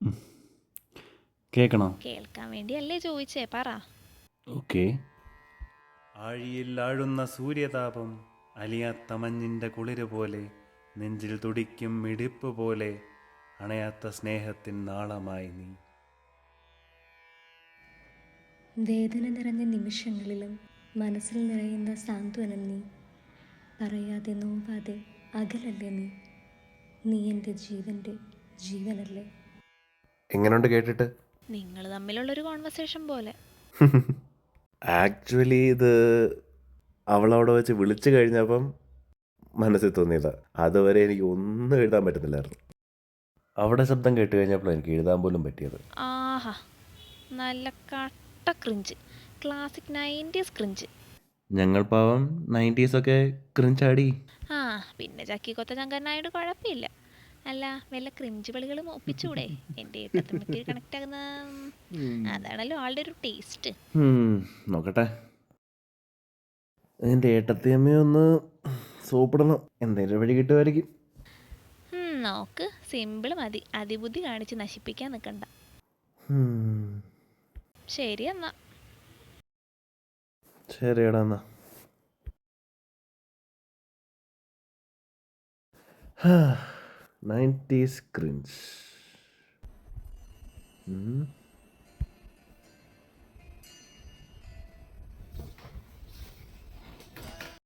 ഉം. കേൾക്കണോ? കേൾക്കാൻ വേണ്ടിയല്ലേ ചോദിച്ചേ, പറ. ഓക്കെ. ആഴിയിൽ ആഴുന്ന സൂര്യതാപം, അലിയാത്ത മഞ്ഞിൻ്റെ കുളിര് പോലെ, നെഞ്ചിൽ തുടിക്കും മിടിപ്പ് പോലെ, അണയാത്ത സ്നേഹത്തിൻ നാളമായി നീ. വേദന നിറഞ്ഞ നിമിഷങ്ങളിലും മനസ്സിൽ നിറയുന്ന സാന്ത്വനം നീ. പറയാതെ നോവാതെ അകലല്ലേ നീ. നീ എൻ്റെ ജീവൻ്റെ ജീവനല്ലേ. എങ്ങനെയുണ്ട് കേട്ടിട്ട്? നിങ്ങൾ തമ്മിലുള്ളൊരു കോൺവെർസേഷൻ പോലെ. ആക്ച്വലി ഇത് അവളവിടെ വെച്ച് വിളിച്ചു കഴിഞ്ഞപ്പം മനസ്സിൽ തോന്നിയതാ. അതുവരെ എനിക്ക് ഒന്നും എഴുതാൻ പറ്റുന്നില്ലായിരുന്നു. അവിടെ ശബ്ദം കേട്ട് കഴിഞ്ഞപ്പോൾ എനിക്ക് എഴുതാൻ പോലും പറ്റിയത്. ആഹാ, നല്ല കട്ട ക്രിഞ്ച്. Classic 90s cringe. ഞങ്ങൾ പാവം 90s ക്രിഞ്ചാടി. ആ, പിന്നെ ചക്കിക്കൊത്ത ചങ്കരനായോട് കുഴപ്പമില്ല. അല്ല, വല്ല ക്രിഞ്ച് കളികളും ഒപ്പിച്ചൂടെ? എൻ്റെ ഏട്ടത്തിനുമൊക്കെ കണക്റ്റ് ആകുന്ന അതാണല്ലോ ആളുടെ ഒരു ടേസ്റ്റ്. നോക്കട്ടെ. എൻ്റെ ഏട്ടത്തിയമ്മയൊന്ന് സോപ്പിടണം. എന്തെങ്കിലും വഴി കിട്ടുമായിരിക്കും. നോക്ക്, സിമ്പിൾ മതി. അതിബുദ്ധി കാണിച്ച് നശിപ്പിക്കാൻ നിൽക്കണ്ട. ശരി എന്നാ. ശരിയടാ എന്നാ. 90s cringe.